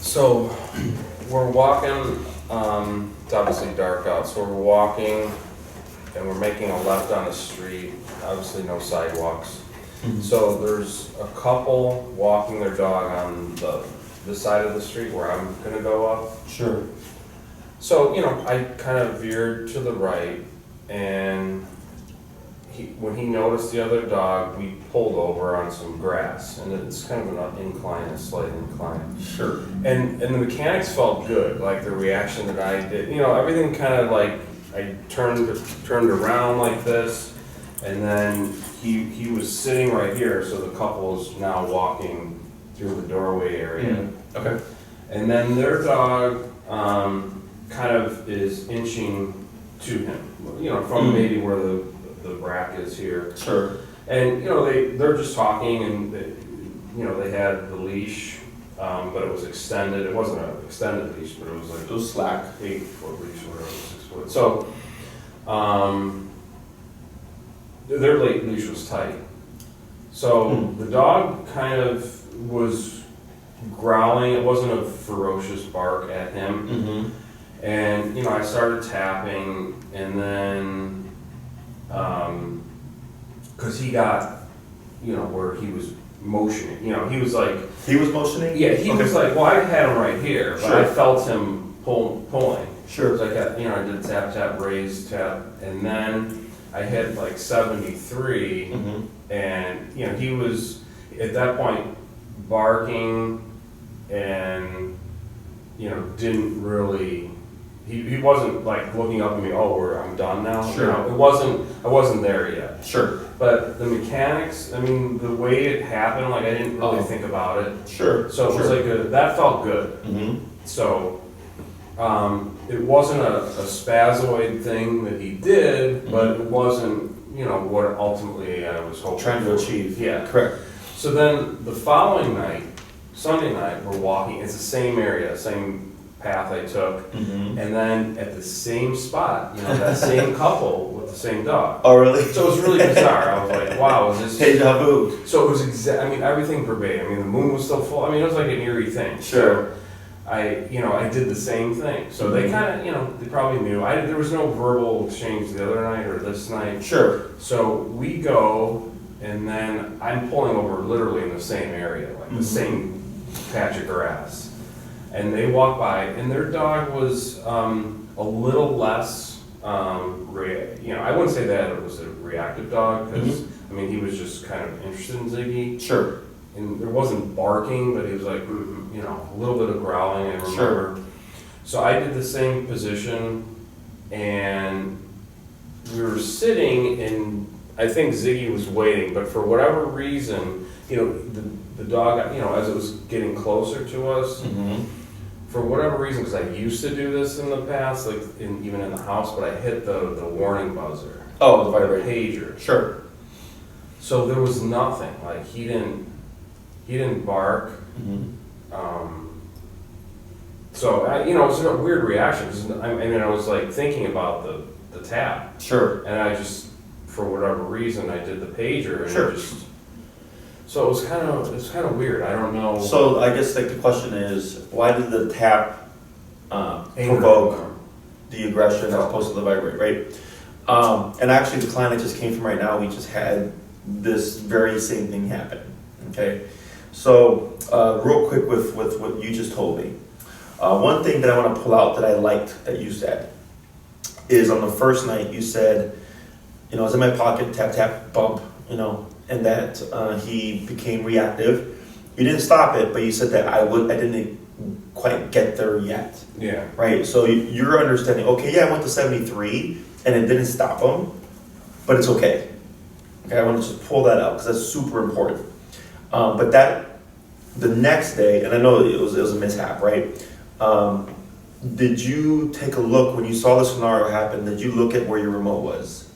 So we're walking, it's obviously dark out, so we're walking and we're making a left on the street, obviously no sidewalks. So there's a couple walking their dog on the side of the street where I'm gonna go up. Sure. So, I kind of veered to the right, and when he noticed the other dog, we pulled over on some grass, and it's kind of an incline, a slight incline. Sure. And the mechanics felt good, like the reaction that I did, everything kind of like, I turned around like this, and then he was sitting right here, so the couple is now walking through the doorway area. Okay. And then their dog kind of is inching to him, from maybe where the rack is here. Sure. And, they're just talking, and, they had the leash, but it was extended. It wasn't an extended leash, but it was like... It was slack. 8-foot leash, whatever, 6 foot. So, their leash was tight. So the dog kind of was growling. It wasn't a ferocious bark at him. And, I started tapping, and then, because he got, where he was motioning, he was like... He was motioning? Yeah, he was like, well, I had him right here, but I felt him pulling. Sure. So I got, I did tap, tap, raise, tap, and then I hit like 73, and, he was, at that point, barking, and, didn't really... He wasn't like looking up at me, I'm done now. Sure. I wasn't there yet. Sure. But the mechanics, the way it happened, like I didn't really think about it. Sure. So it was like that felt good. So it wasn't a spazoid thing that he did, but it wasn't, what ultimately I was hoping Trying to for. achieve. Yeah. Correct. So then the following night, Sunday night, we're walking. It's the same area, same path I took, and then at the same spot, that same couple with the same dog. Oh, really? So it was really bizarre. I was like, wow, is this... Deja vu. So it was everything verbatim. The moon was still full. It was like an eerie thing. Sure. So I did the same thing. So they kind of, they probably knew. There was no verbal exchange the other night or this night. Sure. So we go, and then I'm pulling over literally in the same area, like the same patch of grass. And they walk by, and their dog was a little less, I wouldn't say that it was a reactive dog, because, he was just kind of interested in Ziggy. Sure. And there wasn't barking, but he was like, a little bit of growling, I remember. Sure. So I did the same position, and we were sitting, and I think Ziggy was waiting, but for whatever reason, the dog, as it was getting closer to us, for whatever reason, because I used to do this in the past, like even in the house, but I hit the warning buzzer. Oh, the vibrator. Pager. Sure. So there was nothing. Like he didn't bark. So it was a weird reaction. 'Cause, I was like thinking about the tap. Sure. And I just, for whatever reason, I did the pager, and Sure. So it was kind of weird. I don't know. So I guess the question is, why did the tap provoke the aggression as opposed to the vibrate, right? And actually, the client I just came from right now, we just had this very same thing happen. Okay, so real quick with what you just told me, one thing that I want to pull out that I liked that you said is on the first night you said, I was in my pocket, tap tap bump, and that he became reactive. You didn't stop it, but you said that I didn't quite get there yet. Yeah. Right. So you're understanding. Okay. Yeah, I went to 73, and it didn't stop him, but it's okay. Okay. I want to just pull that out because that's super important. But the next day, and I know it was a mishap, right? Did you take a look when you saw the scenario happen? Did you look at where your remote was?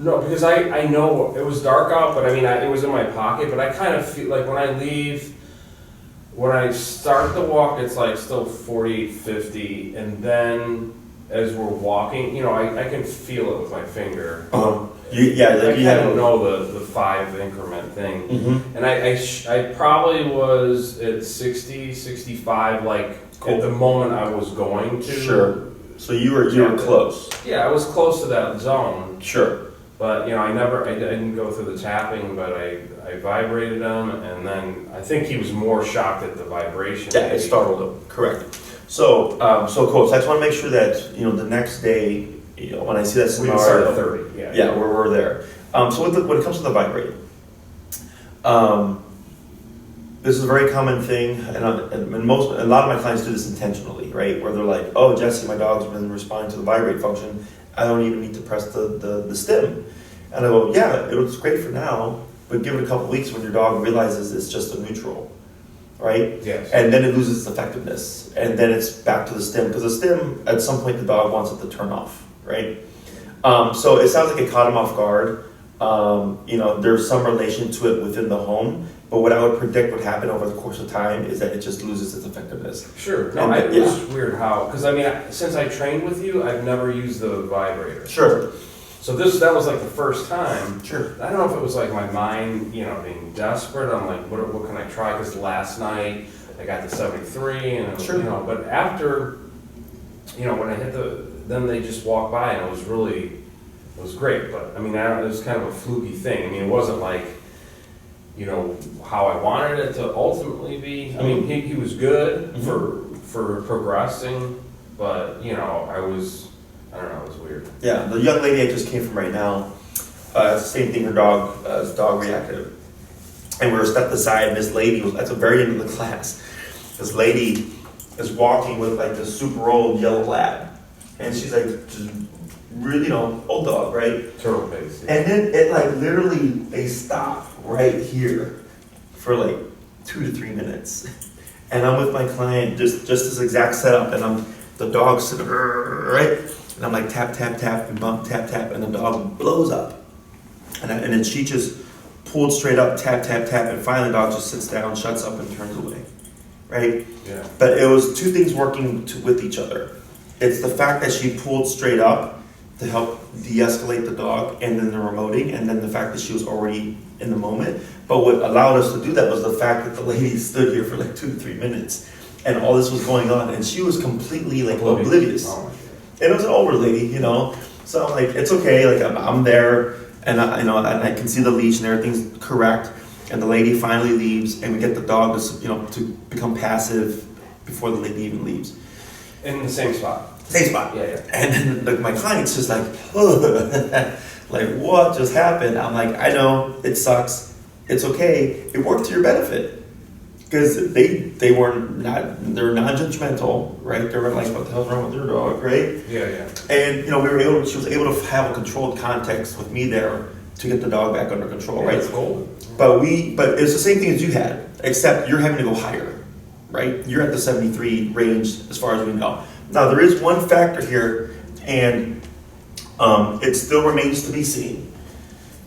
No, because I know it was dark out, but it was in my pocket, but I kind of feel like when I start the walk, it's like still 40, 50, and then as we're walking, I can feel it with my finger. I you kind of know the 5 increment thing. Mm-hmm. And I probably was at 60, 65, like at the moment I was going to. Sure. So you were close. Yeah, I was close to that zone. Sure. But, I didn't go through the tapping, but I vibrated him, and then I think he was more shocked at the vibration. Yeah, it startled him. Correct. So, coach, I just want to make sure that, the next day, when I see that We scenario. can start at 30, yeah. Yeah, we're there. So when it comes to the vibrate, this is a very common thing, and a lot of my clients do this intentionally, right? Where they're like, "Oh, Jesse, my dog's been responding to the vibrate function. I don't even need to press the stim." And I go, "Yeah, it was great for now, but give it a couple weeks when your dog realizes it's just a neutral, right? Yes. And then it loses its effectiveness, and then it's back to the stim because the stim, at some point, the dog wants it to turn off, right? So it sounds like it caught him off guard. There's some relation to it within the home, but what I would predict would happen over the course of time is that it just loses its effectiveness. Sure. No, it was weird how, because since I trained with you, I've never used the vibrator. Sure. So that was like the first time. Sure. I don't know if it was like my mind, being desperate. I'm like, what can I try? Because last night I got to 73, and it was, Sure. But after, when I hit then they just walked by, and it was great. But it was kind of a fluky thing. It wasn't like, how I wanted it to ultimately be. He was good for progressing, but I don't know, it was weird. Yeah, the young lady I just came from right now, same thing, her dog is dog reactive. And we were stepped aside, and this lady was at the very end of the class. This lady is walking with like this super old yellow lab. And she's like, just really, old dog, right? Turtle face. And then it like literally, they stop right here for like 2 to 3 minutes. And I'm with my client, just this exact setup, and the dog's sitting right. And I'm like tap, tap, tap, and bump, tap, tap, and the dog blows up. And then she just pulled straight up, tap, tap, tap, and finally the dog just sits down, shuts up, and turns away, right? Yeah. But it was two things working with each other. It's the fact that she pulled straight up to help de-escalate the dog, and then the remoting, and then the fact that she was already in the moment. But what allowed us to do that was the fact that the lady stood here for like 2 to 3 minutes, and all this was going on, and she was completely like oblivious. Oh, and it was an older lady, So I'm like, it's okay. Like I'm there, and I can see the leash and everything's correct. And the lady finally leaves, and we get the dog to become passive before the lady even leaves. In the same spot. Same spot. Yeah. And then my client's just like, like what just happened? I'm like, I know it sucks. It's okay. It worked to your benefit. Because they're non-judgmental, right? They were like, what the hell's wrong with your dog, right? Yeah. And she was able to have a controlled context with me there to get the dog back under control, right? That's cool. But it's the same thing as you had, except you're having to go higher, right? You're at the 73 range as far as we know. Now there is one factor here, and it still remains to be seen.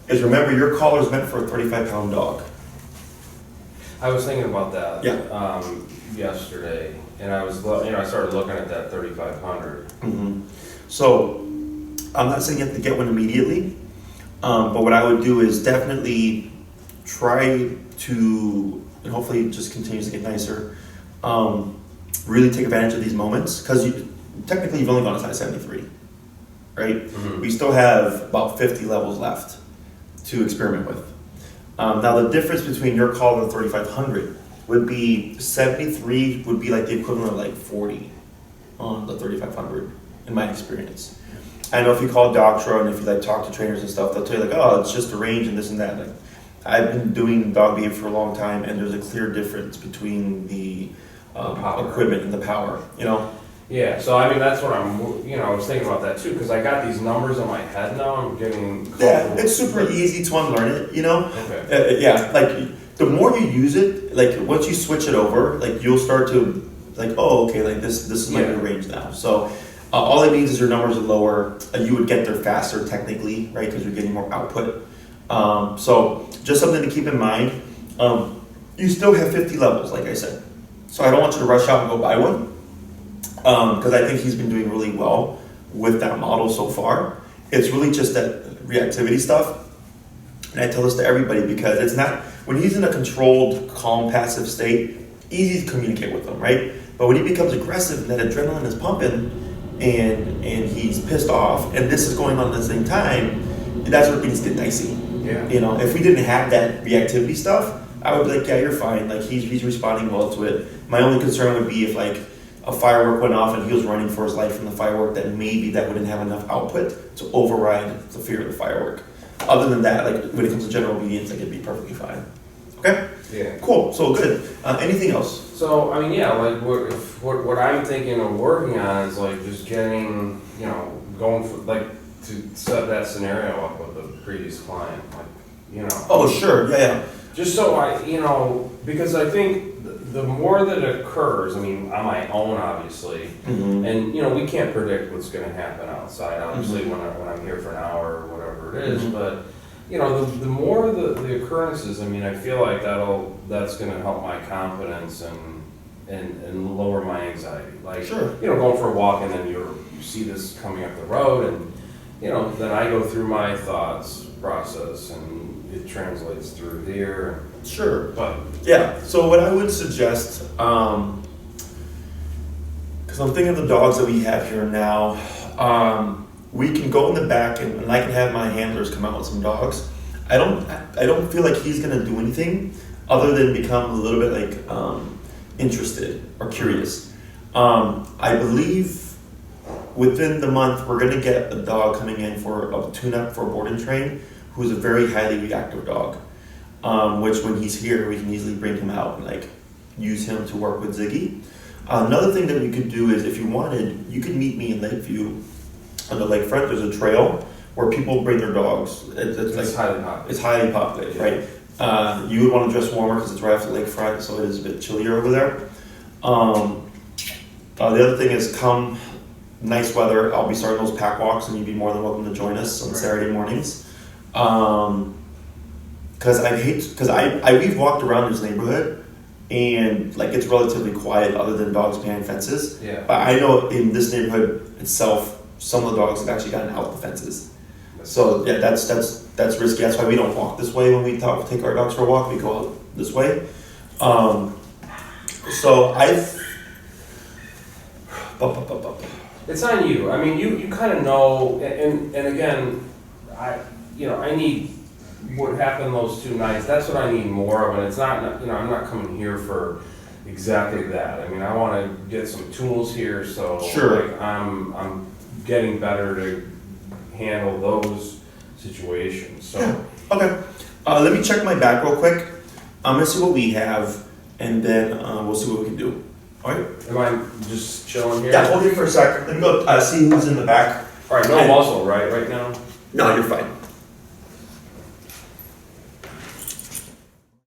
Is remember your collar is meant for a 35-pound dog. I was thinking about that. Yeah. Yesterday, and I started looking at that 3,500. Mm-hmm. So I'm not saying you have to get one immediately, but what I would do is definitely try to, and hopefully it just continues to get nicer, really take advantage of these moments, because technically you've only gone to size 73, right? Mm-hmm. We still have about 50 levels left to experiment with. Now the difference between your collar and the 3,500 would be 73 would be like the equivalent of like 40 on the 3,500 in my experience. I know if you call Doctra and if you like talk to trainers and stuff, they'll tell you like, oh, it's just a range and this and that. Like I've been doing dog behavior for a long time, and there's a clear difference between the equipment and the power. Yeah, so that's what I was thinking about that too, because I got these numbers in my head now. I'm getting comfortable. Yeah, it's super easy to unlearn it. Okay. Like the more you use it, like once you switch it over, like you'll start to like, oh, okay, like this is my new range now. So all it means is your numbers are lower. You would get there faster technically, right? Because you're getting more output. So just something to keep in mind. You still have 50 levels, like I said. So I don't want you to rush out and go buy one. Because I think he's been doing really well with that model so far. It's really just that reactivity stuff. And I tell this to everybody because it's not, when he's in a controlled, calm, passive state, easy to communicate with him, right? But when he becomes aggressive and that adrenaline is pumping and he's pissed off and this is going on at the same time, that's where things get dicey. Yeah. You know, if we didn't have that reactivity stuff, I would be like, yeah, you're fine. Like he's responding well to it. My only concern would be if like a firework went off and he was running for his life from the firework, that maybe that wouldn't have enough output to override the fear of the firework. Other than that, like when it comes to general obedience, like it'd be perfectly fine. Okay? Yeah. Cool. So good. Anything else? So, I mean, yeah, like what I'm thinking of working on is like just getting, you know, going for, like, to set that scenario up with the previous client, like, you know. Oh, sure. Yeah. Just so I, you know, because I think the more that occurs, I mean, on my own, obviously, and, you know, we can't predict what's going to happen outside, obviously, when I'm here for an hour or whatever it is, but, you know, the more the occurrences, I mean, I feel like that's going to help my confidence and lower my anxiety. Like, Sure. you know, going for a walk and then you see this coming up the road and, you know, then I go through my thoughts process and it translates through here. Sure. But yeah, so what I would suggest, because I'm thinking of the dogs that we have here now, we can go in the back and I can have my handlers come out with some dogs. I don't feel like he's gonna do anything other than become a little bit like interested or curious. I believe within the month we're gonna get a dog coming in for a tune-up for a board and train, who's a very highly reactive dog. Which when he's here, we can easily bring him out and like use him to work with Ziggy. Another thing that we could do is if you wanted, you could meet me in Lakeview on the lakefront. There's a trail where people bring their dogs. it's highly popular. It's highly populated, right? You would want to dress warmer because it's right off the lakefront, so it is a bit chillier over there. The other thing is come nice weather, I'll be starting those pack walks and you'd be more than welcome to join us on Saturday mornings. Because we've walked around this neighborhood and like it's relatively quiet other than dogs behind fences. Yeah. But I know in this neighborhood itself, some of the dogs have actually gotten out the fences. So yeah, that's risky. That's why we don't walk this way when we take our dogs for a walk. We go out this way. So It's on you. I mean, you kind of know, and again, I need what happened those 2 nights. That's what I need more of, and it's not, you know, I'm not coming here for exactly that. I mean, I want to get some tools here, so sure. Like, I'm getting better to handle those situations. So yeah. Okay, let me check my back real quick. I'm gonna see what we have, and then we'll see what we can do. All right. Am I just chilling here? Yeah, hold it for a sec. Let me go see who's in the back. All right, no muzzle, right now? No, you're fine.